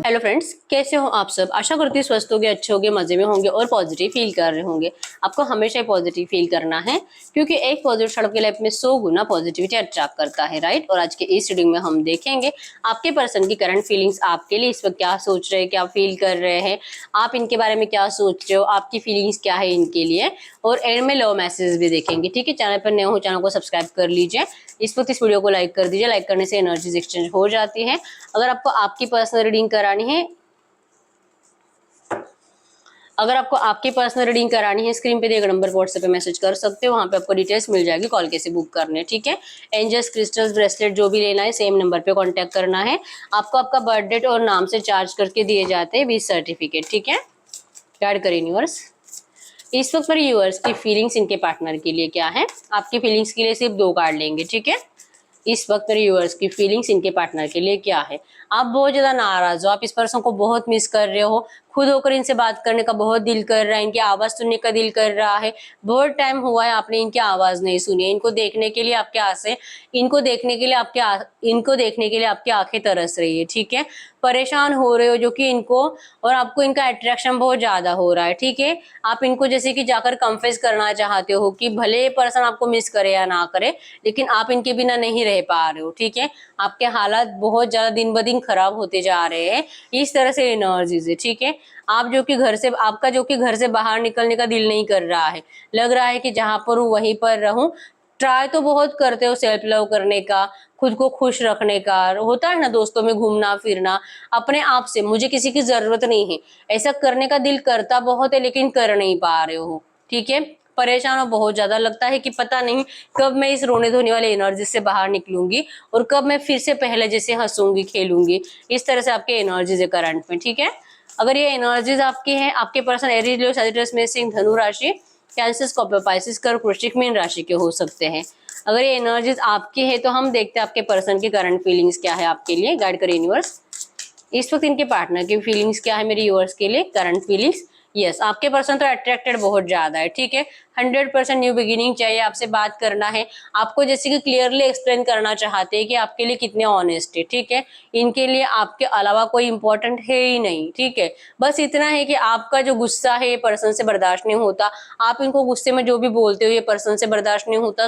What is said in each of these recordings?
Hello friends, कैसे हो आप सब। आशा करती हूँ स्वस्थ होंगे, अच्छे होंगे, मजे में होंगे और पॉजिटिव फील कर रहे होंगे। आपको हमेशा पॉजिटिव फील करना है क्योंकि एक पॉजिटिव थॉट आपकी लाइफ में 100 गुना पॉजिटिविटी अट्रैक्ट करता है, राइट। और आज के इस रीडिंग में हम देखेंगे आपके पर्सन की करंट फीलिंग्स आपके लिए इस वक्त क्या सोच रहे हैं, क्या फील कर रहे हैं, आप इनके बारे में क्या सोच रहे हो, आपकी फीलिंग्स क्या है इनके लिए। और एंड में लव मैसेज भी देखेंगे, ठीक है। चैनल पर नए हो चैनल को सब्सक्राइब कर लीजिए। इस वक्त इस वीडियो को लाइक कर दीजिए, लाइक करने से एनर्जीज एक्सचेंज हो जाती है। अगर आपको आपकी पर्सनल रीडिंग करानी है स्क्रीन पे दिए गए नंबर पर व्हाट्सएप पे मैसेज कर सकते हो। वहां पे आपको डिटेल्स मिल जाएगी, कॉल कैसे बुक करने, ठीक है। एंजल्स, क्रिस्टल्स, ब्रेसलेट जो भी लेना है सेम नंबर पे कांटेक्ट करना है। आपको आपका बर्थ डेट और नाम से चार्ज करके दिए जाते हैं 20 सर्टिफिकेट, ठीक है। गाइड करें यूनिवर्स। इस वक्त पर यूनिवर्स की फीलिंग्स इनके पार्टनर के लिए क्या है। आपकी फीलिंग्स के लिए सिर्फ 2 कार्ड लेंगे, ठीक है। इस वक्त मेरे व्यूअर्स की फीलिंग्स इनके पार्टनर के लिए क्या है। आप बहुत ज्यादा नाराज हो, आप इस पर्सन को बहुत मिस कर रहे हो, खुद होकर इनसे बात करने का बहुत दिल कर रहा है, इनकी आवाज सुनने का दिल कर रहा है। बहुत टाइम हुआ है आपने इनकी आवाज नहीं सुनी। इनको देखने के लिए आपके आंखें आपकी आंखें तरस रही है, ठीक है। परेशान हो रहे हो जो कि इनको और आपको इनका अट्रैक्शन बहुत ज्यादा हो रहा है, ठीक है। आप इनको जैसे कि जाकर कन्फेस करना चाहते हो कि भले ये पर्सन आपको मिस करे या ना करे, लेकिन आप इनके बिना नहीं रह पा रहे हो, ठीक है। आपके हालात बहुत ज्यादा दिन ब दिन खराब होते जा रहे हैं। इस तरह से एनर्जीज है, ठीक है। आपका जो कि घर से बाहर निकलने का दिल नहीं कर रहा है। लग रहा है कि जहां पर हूँ वहीं पर रहूं। ट्राई तो बहुत करते हो सेल्फ लव करने का, खुद को खुश रखने का, होता है ना दोस्तों में घूमना फिरना, अपने आप से मुझे किसी की जरूरत नहीं है ऐसा करने का दिल करता बहुत है, लेकिन कर नहीं पा रहे हो, ठीक है। परेशान हो बहुत ज्यादा, लगता है कि पता नहीं कब मैं इस रोने धोने वाली एनर्जी से बाहर निकलूंगी और कब मैं फिर से पहले जैसे हंसूंगी खेलूंगी। इस तरह से आपके एनर्जीज है करंट में, ठीक है। अगर ये एनर्जीज आपकी हैं, आपके पर्सन एरीज, लियो, सैजिटेरियस, मेष, सिंह, धनु राशि, कैंसर, स्कॉर्पियो, पाइसेस, कर्क, वृश्चिक, मीन राशि के हो सकते हैं। अगर ये एनर्जीज आपकी है तो हम देखते हैं आपके पर्सन की करंट फीलिंग्स क्या है आपके लिए। गाइड करें यूनिवर्स। इस वक्त इनके पार्टनर की फीलिंग्स क्या है मेरे यूवर्स के लिए, करंट फीलिंग्स। यस, आपके पर्सन तो अट्रैक्टेड बहुत ज्यादा है, ठीक है। 100% न्यू बिगिनिंग चाहिए, आपसे बात करना है, आपको जैसे कि क्लियरली एक्सप्लेन करना चाहते हैं कि आपके लिए कितने ऑनेस्ट है, ठीक है। इनके लिए आपके अलावा कोई इंपॉर्टेंट है ही नहीं, ठीक है। बस इतना है कि आपका जो गुस्सा है ये पर्सन से बर्दाश्त नहीं होता। आप इनको गुस्से में जो भी बोलते हो ये पर्सन से बर्दाश्त नहीं होता,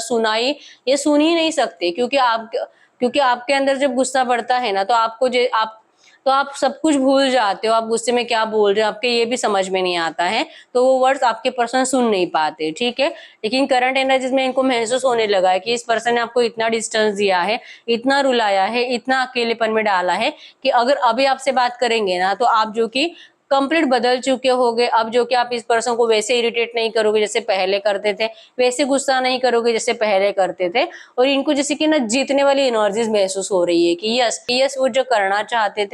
ये सुन ही नहीं सकते, क्योंकि आपके अंदर जब गुस्सा बढ़ता है ना तो आप सब कुछ भूल जाते हो। आप गुस्से में क्या बोल रहे हो आपके ये भी समझ में नहीं आता है, तो वो वर्ड्स आपके पर्सन सुन नहीं पाते, ठीक है। लेकिन करंट एनर्जीज में इनको महसूस होने लगा है कि इस पर्सन ने आपको इतना डिस्टेंस दिया है, इतना रुलाया है, इतना अकेलेपन में डाला है कि अगर अभी आपसे बात करेंगे ना तो आप जो कि कंप्लीट बदल चुके होगे। अब जो कि आप इस पर्सन को वैसे इरिटेट नहीं करोगे जैसे पहले करते थे, वैसे गुस्सा नहीं करोगे जैसे पहले करते थे। और इनको जैसे कि ना जीतने वाली एनर्जीज महसूस हो रही है कि यस वो जो करना चाहते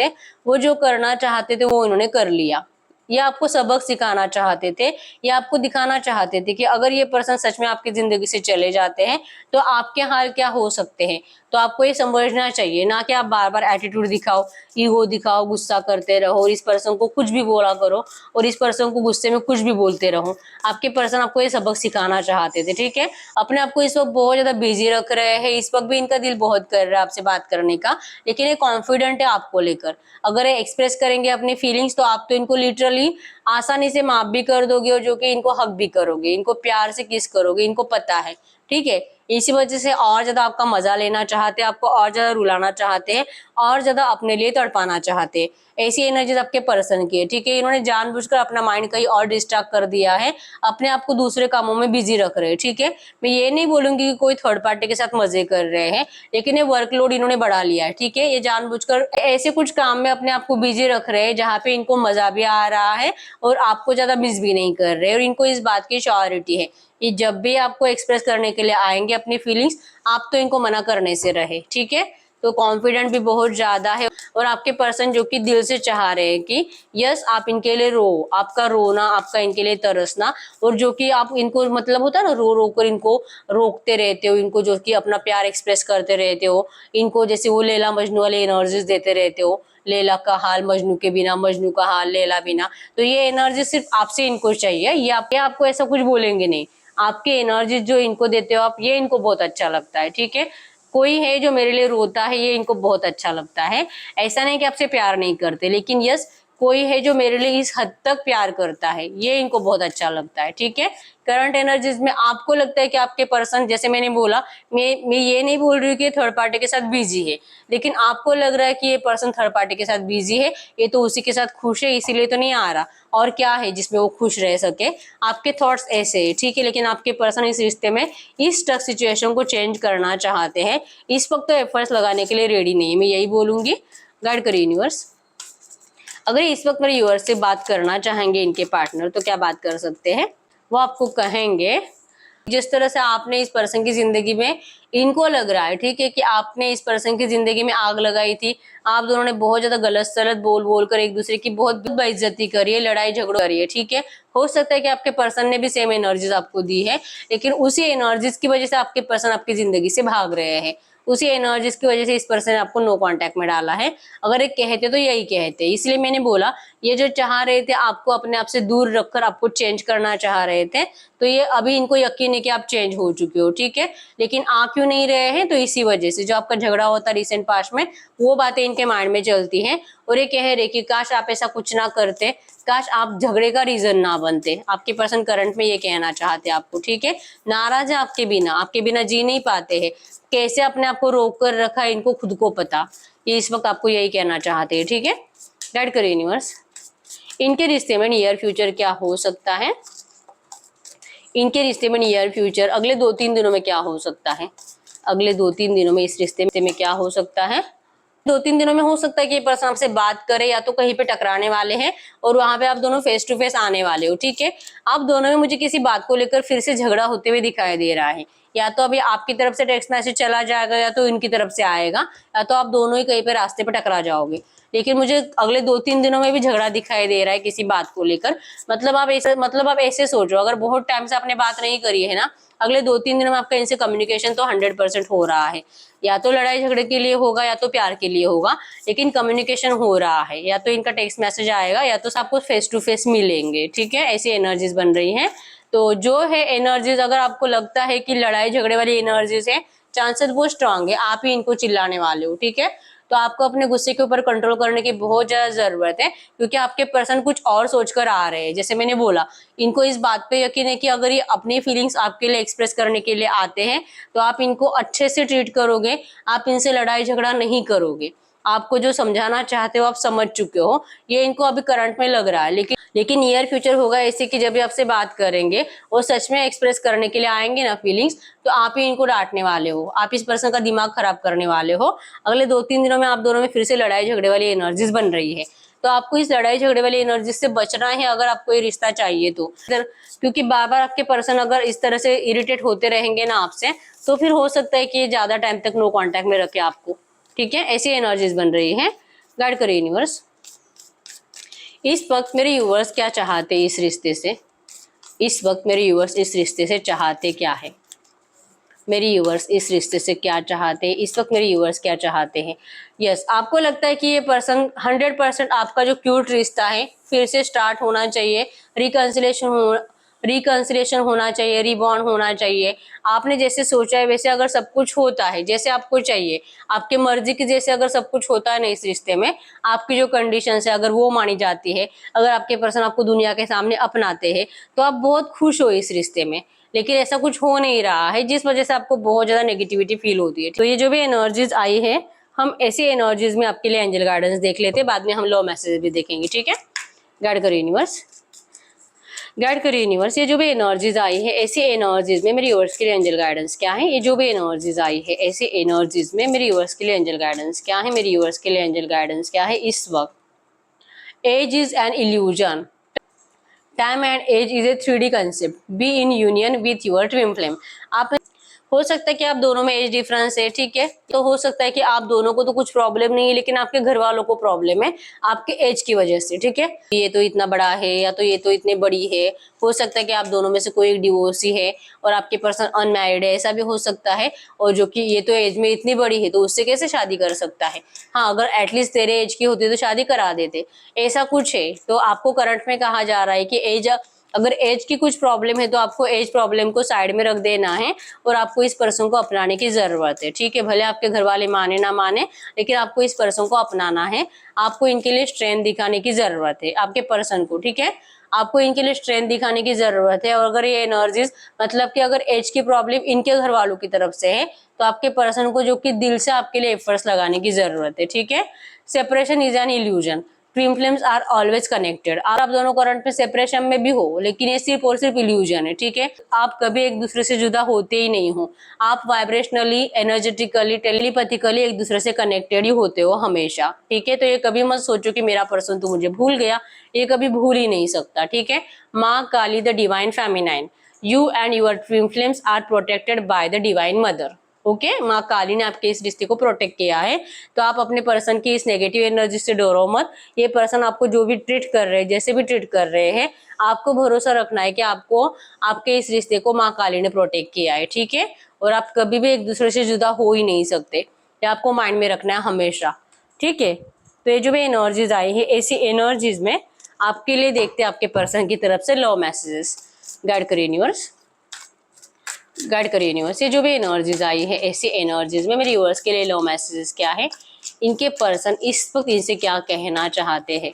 थे वो इन्होंने कर लिया। ये आपको सबक सिखाना चाहते थे, ये आपको दिखाना चाहते थे कि अगर ये पर्सन सच में आपकी जिंदगी से चले जाते हैं तो आपके हाल क्या हो सकते हैं। तो आपको ये समझना चाहिए, ना कि आप बार बार एटीट्यूड दिखाओ, ईगो दिखाओ, गुस्सा करते रहो और इस पर्सन को कुछ भी बोला करो और इस पर्सन को गुस्से में कुछ भी बोलते रहो। आपके पर्सन आपको ये सबक सिखाना चाहते थे, ठीक है। अपने आपको इस वक्त बहुत ज्यादा बिजी रख रहे हैं, इस वक्त भी इनका दिल बहुत कर रहा है आपसे बात करने का, लेकिन ये कॉन्फिडेंट है आपको लेकर। अगर ये एक्सप्रेस करेंगे अपनी फीलिंग्स तो आप तो इनको लिटरली आसानी से माफ भी कर दोगे और जो कि इनको हक भी करोगे, इनको प्यार से किस करोगे, इनको पता है, ठीक है। इसी वजह से और ज्यादा आपका मजा लेना चाहते हैं, आपको और ज्यादा रुलाना चाहते हैं, और ज्यादा अपने लिए तड़पाना चाहते हैं। ऐसी एनर्जीज आपके पर्सन की है, ठीक है। इन्होंने जानबूझकर अपना माइंड कहीं और डिस्ट्रैक्ट कर दिया है, अपने आप को दूसरे कामों में बिजी रख रहे हैं, ठीक है। मैं ये नहीं बोलूंगी कि कोई थर्ड पार्टी के साथ मजे कर रहे हैं, लेकिन ये वर्कलोड इन्होंने बढ़ा लिया है, ठीक है। ये जानबूझकर ऐसे कुछ काम में अपने आप को बिजी रख रहे हैं जहाँ पे इनको मजा भी आ रहा है और आपको ज्यादा मिस भी नहीं कर रहे, और इनको इस बात की श्योरिटी है कि जब भी आपको एक्सप्रेस करने के लिए आएंगे अपनी फीलिंग्स, आप तो इनको मना करने से रहे, ठीक है। तो कॉन्फिडेंट भी बहुत ज्यादा है और आपके पर्सन जो कि दिल से चाह रहे हैं कि यस आप इनके लिए रो, आपका रोना, आपका इनके लिए तरसना, और जो कि आप इनको मतलब होता है ना रो रो कर इनको रोकते रहते हो, इनको जो कि अपना प्यार एक्सप्रेस करते रहते हो, इनको जैसे वो लैला मजनू वाले एनर्जीज देते रहते हो, लैला का हाल मजनू के बिना, मजनू का हाल लैला बिना। तो ये एनर्जी सिर्फ आपसे इनको चाहिए, ये आपको ऐसा कुछ बोलेंगे नहीं। आपके एनर्जी जो इनको देते हो आप, ये इनको बहुत अच्छा लगता है, ठीक है। कोई है जो मेरे लिए रोता है, ये इनको बहुत अच्छा लगता है। ऐसा नहीं कि आपसे प्यार नहीं करते, लेकिन यस कोई है जो मेरे लिए इस हद तक प्यार करता है, ये इनको बहुत अच्छा लगता है। ठीक है, करंट एनर्जीज में आपको लगता है कि आपके पर्सन, जैसे मैंने बोला, मैं ये नहीं बोल रही हूँ कि थर्ड पार्टी के साथ बिजी है, लेकिन आपको लग रहा है कि ये पर्सन थर्ड पार्टी के साथ बिजी है, ये तो उसी के साथ खुश है, इसीलिए तो नहीं आ रहा। और क्या है जिसमें वो खुश रह सके, आपके थॉट्स ऐसे है। ठीक है, लेकिन आपके पर्सन इस रिश्ते में इस टफ सिचुएशन को चेंज करना चाहते हैं, इस वक्त तो एफर्ट्स लगाने के लिए रेडी नहीं है, मैं यही बोलूंगी। गाइड करिए यूनिवर्स। अगर इस वक्त मेरे व्यूअर्स से बात करना चाहेंगे इनके पार्टनर, तो क्या बात कर सकते हैं? वो आपको कहेंगे जिस तरह से आपने इस पर्सन की जिंदगी में, इनको लग रहा है, ठीक है, कि आपने इस पर्सन की जिंदगी में आग लगाई थी, आप दोनों ने बहुत ज्यादा गलत सलत बोल बोल कर एक दूसरे की बहुत बेइज्जती करी है, लड़ाई झगड़ा करी है। ठीक है, हो सकता है कि आपके पर्सन ने भी सेम एनर्जीज आपको दी है, लेकिन उसी एनर्जीज की वजह से आपके पर्सन आपकी जिंदगी से भाग रहे हैं, उसी एनर्जीज की वजह से इस पर्सन ने आपको नो कांटेक्ट में डाला है। अगर एक कहते तो यही कहते, इसलिए मैंने बोला ये जो चाह रहे थे आपको अपने आप से दूर रखकर आपको चेंज करना चाह रहे थे, तो ये अभी इनको यकीन है कि आप चेंज हो चुके हो। ठीक है, लेकिन आ क्यों नहीं रहे हैं? तो इसी वजह से जो आपका झगड़ा होता रिसेंट पास्ट में, वो बातें इनके माइंड में चलती हैं, और ये कह रहे कि काश आप ऐसा कुछ ना करते, काश आप झगड़े का रीजन ना बनते। आपके पर्सन करंट में ये कहना चाहते हैं आपको। ठीक है, नाराज है आपके बिना जी नहीं पाते हैं, कैसे अपने आप को रोक कर रखा है इनको खुद को पता, ये इस वक्त आपको यही कहना चाहते हैं। ठीक है, गाइड करिए यूनिवर्स। इनके रिश्ते में नियर फ्यूचर क्या हो सकता है? इनके रिश्ते में नियर फ्यूचर अगले 2-3 दिनों में क्या हो सकता है? अगले 2-3 दिनों में इस रिश्ते में क्या हो सकता है? 2-3 दिनों में हो सकता है कि ये पर्सन आपसे बात करे, या तो कहीं पे टकराने वाले हैं और वहां पे आप दोनों फेस टू फेस आने वाले हो। ठीक है, आप दोनों में मुझे किसी बात को लेकर फिर से झगड़ा होते हुए दिखाई दे रहा है, या तो अभी आपकी तरफ से टेक्स्ट मैसेज चला जाएगा, या तो इनकी तरफ से आएगा, या तो आप दोनों ही कहीं पे रास्ते पे टकरा जाओगे। लेकिन मुझे अगले 2-3 दिनों में भी झगड़ा दिखाई दे रहा है किसी बात को लेकर। मतलब आप ऐसे सोचो, अगर बहुत टाइम से आपने बात नहीं करी है ना, अगले 2-3 दिनों में आपका इनसे कम्युनिकेशन तो 100% हो रहा है, या तो लड़ाई झगड़े के लिए होगा या तो प्यार के लिए होगा, लेकिन कम्युनिकेशन हो रहा है, या तो इनका टेक्स्ट मैसेज आएगा या तो आपको फेस टू फेस मिलेंगे। ठीक है, ऐसी एनर्जीज बन रही हैं। तो जो है एनर्जीज, अगर आपको लगता है कि लड़ाई झगड़े वाली एनर्जीज है, चांसेस वो स्ट्रांग है, आप ही इनको चिल्लाने वाले हो। ठीक है, तो आपको अपने गुस्से के ऊपर कंट्रोल करने की बहुत ज्यादा जरूरत है, क्योंकि आपके पर्सन कुछ और सोचकर आ रहे हैं। जैसे मैंने बोला, इनको इस बात पे यकीन है कि अगर ये अपनी फीलिंग्स आपके लिए एक्सप्रेस करने के लिए आते हैं, तो आप इनको अच्छे से ट्रीट करोगे, आप इनसे लड़ाई झगड़ा नहीं करोगे, आपको जो समझाना चाहते हो आप समझ चुके हो, ये इनको अभी करंट में लग रहा है। लेकिन नियर फ्यूचर होगा ऐसे कि जब भी आपसे बात करेंगे और सच में एक्सप्रेस करने के लिए आएंगे ना फीलिंग्स, तो आप ही इनको डांटने वाले हो, आप इस पर्सन का दिमाग खराब करने वाले हो। अगले 2-3 दिनों में आप दोनों में फिर से लड़ाई झगड़े वाली एनर्जीज बन रही है, तो आपको इस लड़ाई झगड़े वाली एनर्जी से बचना है अगर आपको ये रिश्ता चाहिए तो। क्योंकि बार बार आपके पर्सन अगर इस तरह से इरिटेट होते रहेंगे ना आपसे, तो फिर हो सकता है कि ये ज्यादा टाइम तक नो कांटेक्ट में रखे आपको। ठीक है, ऐसी एनर्जीज बन रही है। गाइड करिए यूनिवर्स। इस वक्त मेरे यूवर्स क्या चाहते हैं इस रिश्ते से? इस वक्त मेरे यूवर्स इस रिश्ते से चाहते क्या है? मेरे यूवर्स इस रिश्ते से क्या चाहते हैं? इस वक्त मेरे यूवर्स क्या चाहते हैं? यस, आपको लगता है कि ये पर्सन 100% आपका जो क्यूट रिश्ता है फिर से स्टार्ट होना चाहिए, रिकंसिलेशन होना चाहिए, रिबॉन्ड होना चाहिए। आपने जैसे सोचा है वैसे अगर सब कुछ होता है, जैसे आपको चाहिए, आपके मर्जी की जैसे अगर सब कुछ होता है ना इस रिश्ते में, आपकी जो कंडीशन है अगर वो मानी जाती है, अगर आपके पर्सन आपको दुनिया के सामने अपनाते हैं, तो आप बहुत खुश हो इस रिश्ते में। लेकिन ऐसा कुछ हो नहीं रहा है, जिस वजह से आपको बहुत ज्यादा नेगेटिविटी फील होती है। तो ये जो भी एनर्जीज आई है, हम ऐसी एनर्जीज में आपके लिए एंजल गाइडेंस देख लेते हैं, बाद में हम लो मैसेज भी देखेंगे। ठीक है, गाइड करिए यूनिवर्स। गाइड करिए यूनिवर्स, ये जो भी एनर्जीज आई है ऐसी एनर्जीज में मेरी यूवर्स के लिए एंजल गाइडेंस क्या है? ये जो भी एनर्जीज आई है ऐसी एनर्जीज में मेरी यूवर्स के लिए एंजल गाइडेंस क्या है? मेरी यूवर्स के लिए एंजल गाइडेंस क्या है इस वक्त? Age is an illusion, time and age is a 3D concept, be in union with your twin flame. आप, हो सकता है कि आप दोनों में एज डिफरेंस है, ठीक है, तो हो सकता है कि आप दोनों को तो कुछ प्रॉब्लम नहीं है, लेकिन आपके घर वालों को प्रॉब्लम है आपके एज की वजह से। ठीक है, ये तो इतना बड़ा है या तो ये तो इतनी बड़ी है। हो सकता है कि आप दोनों में से कोई एक डिवोर्सी है और आपके पर्सन अनमैरिड है, ऐसा भी हो सकता है। और जो कि ये तो एज में इतनी बड़ी है तो उससे कैसे शादी कर सकता है? हाँ, अगर एटलीस्ट तेरे एज की होती तो शादी करा देते, ऐसा कुछ है। तो आपको करंट में कहा जा रहा है कि एज अगर एज की कुछ प्रॉब्लम है तो आपको एज प्रॉब्लम को साइड में रख देना है और आपको इस पर्सन को अपनाने की जरूरत है, ठीक है। भले आपके घर वाले माने ना माने, लेकिन आपको इस पर्सन को अपनाना है। आपको इनके लिए स्ट्रेंथ दिखाने की जरूरत है, आपके पर्सन को, ठीक है। आपको इनके लिए स्ट्रेंथ दिखाने की जरूरत है। और अगर ये एनर्जीज मतलब कि अगर एज की प्रॉब्लम इनके घर वालों की तरफ से है तो आपके पर्सन को जो कि दिल से आपके लिए एफर्ट्स लगाने की जरूरत है, ठीक है। Separation is an illusion, twin flames are always connected. और आप दोनों करंट में सेपरेशन में भी हो, लेकिन ये सिर्फ और सिर्फ इल्यूजन है, ठीक है। आप कभी एक दूसरे से जुदा होते ही नहीं हो। आप वाइब्रेशनली, एनर्जेटिकली, टेलीपैथिकली एक दूसरे से कनेक्टेड ही होते हो हमेशा, ठीक है। तो ये कभी मत सोचो कि मेरा पर्सन तो मुझे भूल गया, ये कभी भूल ही नहीं सकता, ठीक है। माँ Kali the divine feminine, you and your twin flames are protected by the divine mother. Okay, माँ काली ने आपके इस रिश्ते को प्रोटेक्ट किया है। तो आप अपने पर्सन की इस नेगेटिव एनर्जी से डरो मत। ये पर्सन आपको जो भी ट्रीट कर रहे हैं, जैसे भी ट्रीट कर रहे हैं, आपको भरोसा रखना है कि आपको आपके इस रिश्ते को माँ काली ने प्रोटेक्ट किया है, ठीक है। और आप कभी भी एक दूसरे से जुदा हो ही नहीं सकते, ये आपको माइंड में रखना है हमेशा, ठीक है। तो ये जो भी एनर्जीज आई है, ऐसी एनर्जीज में आपके लिए देखते हैं आपके पर्सन की तरफ से लव मैसेजेस। गाइड करिए यूनिवर्स, गाइड करिए यूनिवर्स। ये जो भी एनर्जीज आई है, ऐसी एनर्जीज में मेरे यूनिवर्स के लिए लव मैसेजेस क्या है, इनके पर्सन इस वक्त इनसे क्या कहना चाहते हैं,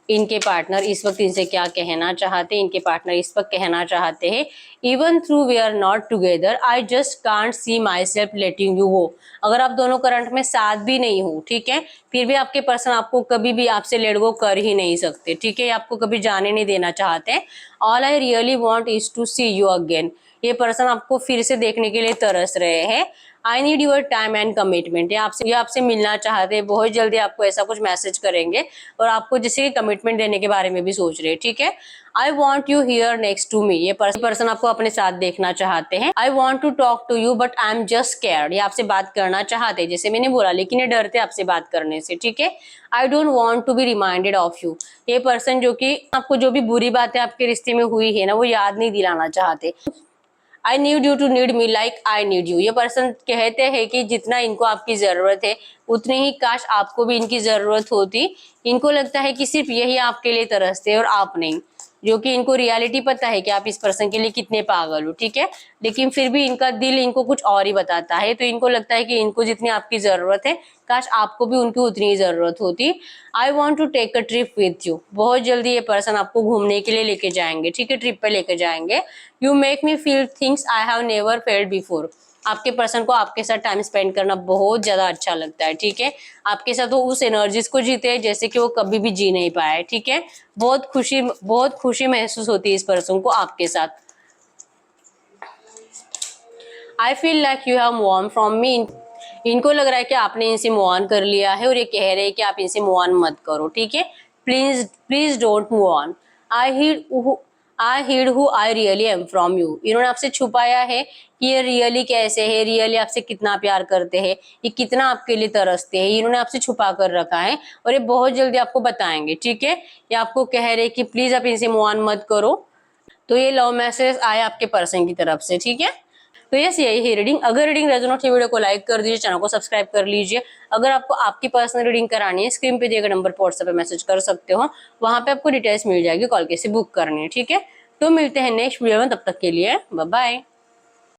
इनके पार्टनर इस वक्त इनसे क्या कहना चाहते हैं, इनके पार्टनर इस वक्त कहना चाहते हैं, even though we are not together I just can't see myself letting you go. अगर आप दोनों करंट में साथ भी नहीं हो, ठीक है, फिर भी आपके पर्सन आपको कभी भी आपसे लेट गो कर ही नहीं सकते, ठीक है। आपको कभी जाने नहीं देना चाहते। All I really want is to see you again, ये पर्सन आपको फिर से देखने के लिए तरस रहे हैं। I need your time and commitment, ये आपसे मिलना चाहते हैं, बहुत जल्दी आपको ऐसा कुछ मैसेज करेंगे और आपको जैसे कमिटमेंट देने के बारे में भी सोच रहे हैं, ठीक है। I want you here next to me, ये पर्सन आपको अपने साथ देखना चाहते हैं। I want to talk to you but I am just scared, ये आपसे बात करना चाहते हैं, जैसे मैंने बोला, लेकिन ये डरते आपसे बात करने से, ठीक है। I don't want to be reminded of you, ये पर्सन जो कि आपको जो भी बुरी बातें आपके रिश्ते में हुई है ना, वो याद नहीं दिलाना चाहते। I need you to need me like I need you, ये पर्सन कहते हैं कि जितना इनको आपकी जरूरत है उतनी ही काश आपको भी इनकी जरूरत होती। इनको लगता है कि सिर्फ यही आपके लिए तरसते और आप नहीं, जो कि इनको रियलिटी पता है कि आप इस पर्सन के लिए कितने पागल हो, ठीक है। लेकिन फिर भी इनका दिल इनको कुछ और ही बताता है। तो इनको लगता है कि इनको जितनी आपकी जरूरत है, काश आपको भी उनकी उतनी ही जरूरत होती। I want to take a trip with you, बहुत जल्दी ये पर्सन आपको घूमने के लिए लेके जाएंगे, ठीक है, ट्रिप पे लेके जाएंगे। You make me feel things I have never failed before, आपके पर्सन को आपके साथ टाइम स्पेंड करना बहुत ज्यादा अच्छा लगता है, ठीक है। आपके साथ वो उस एनर्जीज को जीते हैं जैसे कि वो कभी भी जी नहीं पाए, ठीक है। बहुत खुशी महसूस होती है इस पर्सन को आपके साथ। I feel like you have move on from me, इनको लग रहा है कि आपने इनसे मूव ऑन कर लिया है और ये कह रहे हैं कि आप इनसे मूव ऑन मत करो, ठीक है। Please please don't move on. I hid who I really am from you, इन्होंने आपसे छुपाया है कि ये रियली कैसे है, रियली आपसे कितना प्यार करते हैं, ये कितना आपके लिए तरसते हैं, इन्होंने आपसे छुपा कर रखा है और ये बहुत जल्दी आपको बताएंगे, ठीक है। ये आपको कह रहे हैं कि प्लीज आप इनसे मूव ऑन मत करो। तो ये लव मैसेज आए आपके पर्सन की तरफ से, ठीक है। तो यस, यही है रीडिंग। अगर रीडिंग रेजोनेट है, वीडियो को लाइक कर दीजिए, चैनल को सब्सक्राइब कर लीजिए। अगर आपको आपकी पर्सनल रीडिंग करानी है, स्क्रीन पे दिए गए नंबर पर व्हाट्सएप पे मैसेज कर सकते हो, वहां पे आपको डिटेल्स मिल जाएगी, कॉल कैसे बुक करनी है, ठीक है। तो मिलते हैं नेक्स्ट वीडियो में, तब तक के लिए बाय बाय।